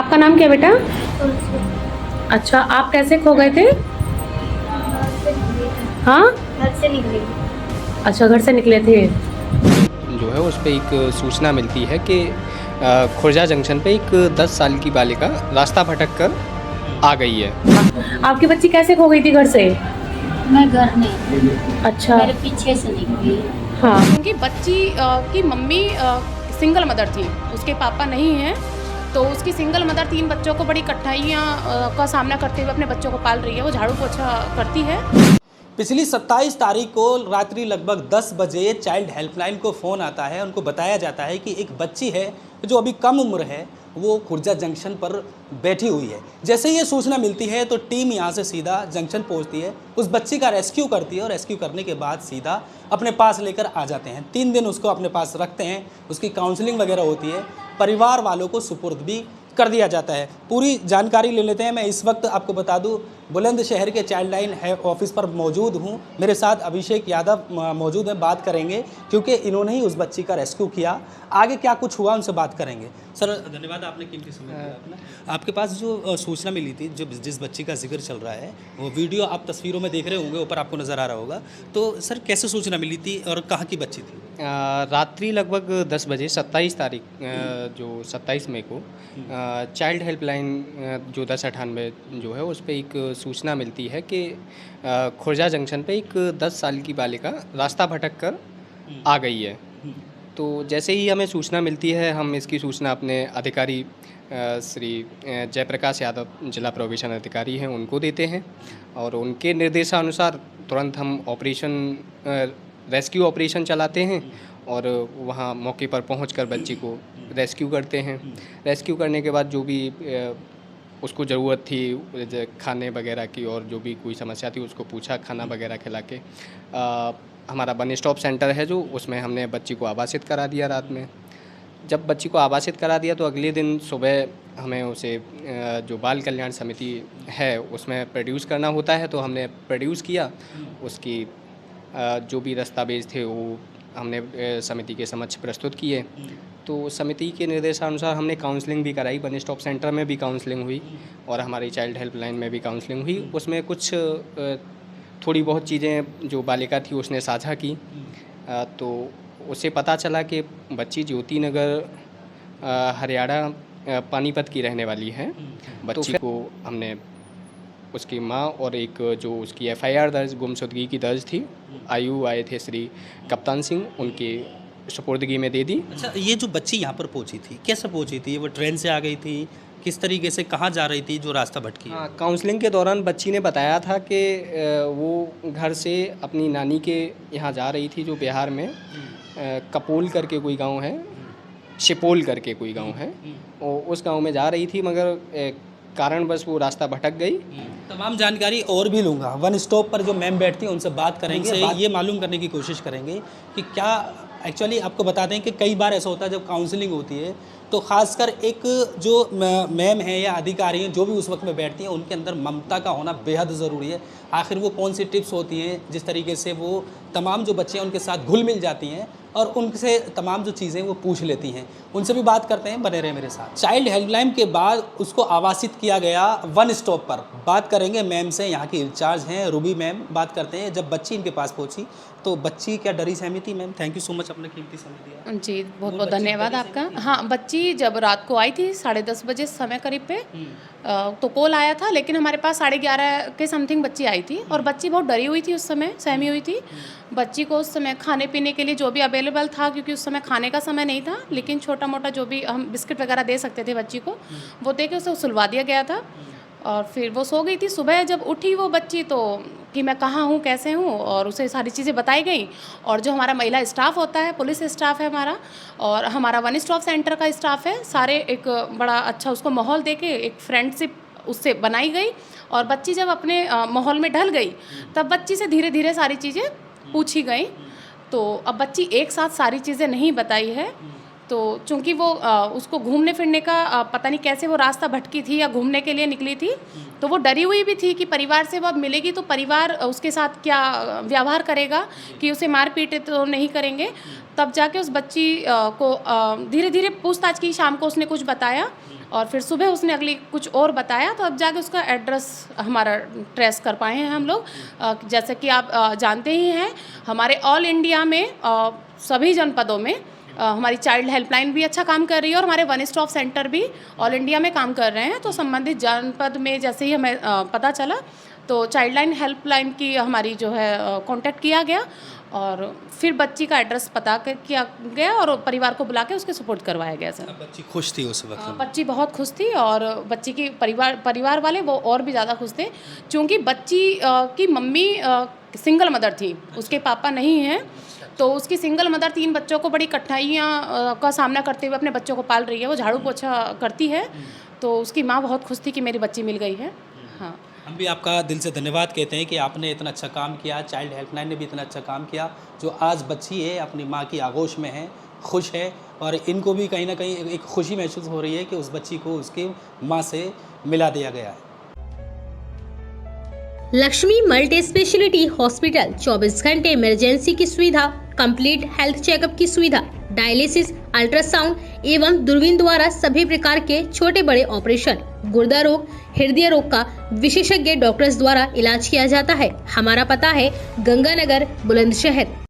आपका नाम क्या बेटा? अच्छा, आप कैसे खो गए थे? हाँ, घर से निकले। अच्छा घर से निकले थे। जो है उस पे एक सूचना मिलती है कि खुर्जा जंक्शन पे एक 10 साल की बालिका रास्ता भटक कर आ गई है। आपकी बच्ची कैसे खो गई थी घर से? मैं घर नहीं, अच्छा, मेरे पीछे से निकली। हाँ। क्योंकि बच्ची की मम्मी सिंगल मदर थी, उसके पापा नहीं हैं, तो उसकी सिंगल मदर 3 बच्चों को बड़ी कठिनाइयाँ का सामना करते हुए अपने बच्चों को पाल रही है। वो झाड़ू पोछा करती है। पिछली 27 तारीख को रात्रि लगभग 10 बजे चाइल्ड हेल्पलाइन को फ़ोन आता है। उनको बताया जाता है कि एक बच्ची है जो अभी कम उम्र है, वो खुर्जा जंक्शन पर बैठी हुई है। जैसे ही ये सूचना मिलती है तो टीम यहाँ से सीधा जंक्शन पहुँचती है, उस बच्ची का रेस्क्यू करती है और रेस्क्यू करने के बाद सीधा अपने पास लेकर आ जाते हैं। 3 दिन उसको अपने पास रखते हैं, उसकी काउंसलिंग वगैरह होती है, परिवार वालों को सुपुर्द भी कर दिया जाता है। पूरी जानकारी ले लेते हैं। मैं इस वक्त आपको बता दूं बुलंदशहर के चाइल्ड लाइन ऑफिस पर मौजूद हूं। मेरे साथ अभिषेक यादव मौजूद हैं, बात करेंगे क्योंकि इन्होंने ही उस बच्ची का रेस्क्यू किया। आगे क्या कुछ हुआ उनसे बात करेंगे। सर धन्यवाद, आपने कीमती समय दिया अपना। आपके पास जो सूचना मिली थी, जो जिस बच्ची का जिक्र चल रहा है, वो वीडियो आप तस्वीरों में देख रहे होंगे, ऊपर आपको नज़र आ रहा होगा। तो सर कैसे सूचना मिली थी और कहाँ की बच्ची थी? रात्रि लगभग 10 बजे 27 तारीख जो 27 मई को चाइल्ड हेल्पलाइन जो 1098 जो है उस पर एक सूचना मिलती है कि खुर्जा जंक्शन पे एक 10 साल की बालिका रास्ता भटक कर आ गई है। तो जैसे ही हमें सूचना मिलती है, हम इसकी सूचना अपने अधिकारी श्री जयप्रकाश यादव, जिला प्रोबेशन अधिकारी हैं, उनको देते हैं और उनके निर्देशानुसार तुरंत हम रेस्क्यू ऑपरेशन चलाते हैं और वहाँ मौके पर पहुंचकर बच्ची को रेस्क्यू करते हैं। रेस्क्यू करने के बाद जो भी उसको ज़रूरत थी खाने वगैरह की और जो भी कोई समस्या थी उसको पूछा, खाना वगैरह खिला के हमारा वन स्टॉप सेंटर है जो, उसमें हमने बच्ची को आवासित करा दिया रात में। जब बच्ची को आवासित करा दिया तो अगले दिन सुबह हमें उसे जो बाल कल्याण समिति है उसमें प्रोड्यूस करना होता है, तो हमने प्रोड्यूस किया। उसकी जो भी दस्तावेज़ थे वो हमने समिति के समक्ष प्रस्तुत किए। तो समिति के निर्देशानुसार हमने काउंसलिंग भी कराई। वन स्टॉप सेंटर में भी काउंसलिंग हुई और हमारी चाइल्ड हेल्पलाइन में भी काउंसलिंग हुई। उसमें कुछ थोड़ी बहुत चीज़ें जो बालिका थी उसने साझा की। तो उसे पता चला कि बच्ची ज्योति नगर हरियाणा पानीपत की रहने वाली है। बच्ची को हमने उसकी माँ और एक जो उसकी एफआईआर दर्ज गुमशुदगी की दर्ज थी, आयु आए थे श्री कप्तान सिंह, उनके सुपुर्दगी में दे दी। अच्छा, ये जो बच्ची यहाँ पर पहुँची थी, कैसे पहुँची थी? वो ट्रेन से आ गई थी, किस तरीके से, कहाँ जा रही थी जो रास्ता भटकी? हाँ, काउंसलिंग के दौरान बच्ची ने बताया था कि वो घर से अपनी नानी के यहाँ जा रही थी, जो बिहार में कपोल करके कोई गांव है, शिपोल करके कोई गांव है, और उस गांव में जा रही थी, मगर कारणवश वो रास्ता भटक गई। तमाम जानकारी और भी लूँगा। वन स्टॉप पर जो मैम बैठती हैं उनसे बात करेंगे, ये मालूम करने की कोशिश करेंगे कि क्या एक्चुअली। आपको बता दें कि कई बार ऐसा होता है जब काउंसलिंग होती है तो खासकर एक जो मैम है या अधिकारी हैं जो भी उस वक्त में बैठती हैं, उनके अंदर ममता का होना बेहद ज़रूरी है। आखिर वो कौन सी टिप्स होती हैं जिस तरीके से वो तमाम जो बच्चे हैं उनके साथ घुल मिल जाती हैं और उनसे तमाम जो चीज़ें वो पूछ लेती हैं। उनसे भी बात करते हैं, बने रहे मेरे साथ। चाइल्ड हेल्पलाइन के बाद उसको आवासित किया गया वन स्टॉप पर। बात करेंगे मैम से, यहाँ की इंचार्ज हैं रूबी मैम। बात करते हैं, जब बच्ची इनके पास पहुँची तो बच्ची क्या डरी सहमी थी? Ma'am thank you so much, अपने कीमती समय दिया। जी, बहुत बहुत धन्यवाद आपका। हाँ, बच्ची जब रात को आई थी 10:30 बजे समय करीब पे, तो कॉल आया था, लेकिन हमारे पास 11:30 के समथिंग बच्ची आई थी और बच्ची बहुत डरी हुई थी, उस समय सहमी हुई थी। बच्ची को उस समय खाने पीने के लिए जो भी अवेलेबल था, क्योंकि उस समय खाने का समय नहीं था, लेकिन छोटा मोटा जो भी हम बिस्किट वगैरह दे सकते थे बच्ची को, वो दे के उसे सुलवा दिया गया था और फिर वो सो गई थी। सुबह जब उठी वो बच्ची तो कि मैं कहाँ हूँ, कैसे हूँ, और उसे सारी चीज़ें बताई गई। और जो हमारा महिला स्टाफ होता है, पुलिस स्टाफ है हमारा, और हमारा वन स्टॉप सेंटर का स्टाफ है, सारे एक बड़ा अच्छा उसको माहौल दे के एक फ्रेंडशिप उससे बनाई गई। और बच्ची जब अपने माहौल में ढल गई तब बच्ची से धीरे धीरे सारी चीज़ें पूछी गई। तो अब बच्ची एक साथ सारी चीज़ें नहीं बताई है, तो चूंकि वो उसको घूमने फिरने का पता नहीं कैसे वो रास्ता भटकी थी या घूमने के लिए निकली थी, तो वो डरी हुई भी थी कि परिवार से वो अब मिलेगी तो परिवार उसके साथ क्या व्यवहार करेगा, कि उसे मार पीट तो नहीं करेंगे। तब जाके उस बच्ची को धीरे धीरे पूछताछ की, शाम को उसने कुछ बताया और फिर सुबह उसने अगली कुछ और बताया, तो अब जाके उसका एड्रेस हमारा ट्रेस कर पाए हैं हम लोग। जैसे कि आप जानते ही हैं, हमारे ऑल इंडिया में सभी जनपदों में हमारी चाइल्ड हेल्पलाइन भी अच्छा काम कर रही है और हमारे वन स्टॉप सेंटर भी ऑल इंडिया में काम कर रहे हैं। तो संबंधित जनपद में जैसे ही हमें पता चला तो चाइल्ड लाइन हेल्पलाइन की हमारी जो है कांटेक्ट किया गया और फिर बच्ची का एड्रेस पता किया गया और परिवार को बुला के उसके सपोर्ट करवाया गया सर। बच्ची खुश थी उस वक्त? बच्ची बहुत खुश थी और बच्ची की परिवार वाले वो और भी ज़्यादा खुश थे, क्योंकि बच्ची की मम्मी सिंगल मदर थी, उसके पापा नहीं हैं। तो उसकी सिंगल मदर 3 बच्चों को बड़ी कठिनाइयाँ का सामना करते हुए अपने बच्चों को पाल रही है। वो झाड़ू पोछा करती है, तो उसकी माँ बहुत खुश थी कि मेरी बच्ची मिल गई है। हाँ, हम भी आपका दिल से धन्यवाद कहते हैं कि आपने इतना अच्छा काम किया, चाइल्ड हेल्पलाइन ने भी इतना अच्छा काम किया, जो आज बच्ची है अपनी माँ की आगोश में है, खुश है और इनको भी कहीं ना कहीं एक खुशी महसूस हो रही है कि उस बच्ची को उसके माँ से मिला दिया गया है। लक्ष्मी मल्टी स्पेशलिटी हॉस्पिटल 24 घंटे इमरजेंसी की सुविधा, कंप्लीट हेल्थ चेकअप की सुविधा, डायलिसिस, अल्ट्रासाउंड एवं दूरबीन द्वारा सभी प्रकार के छोटे बड़े ऑपरेशन, गुर्दा रोग, हृदय रोग का विशेषज्ञ डॉक्टर्स द्वारा इलाज किया जाता है। हमारा पता है गंगानगर, बुलंदशहर।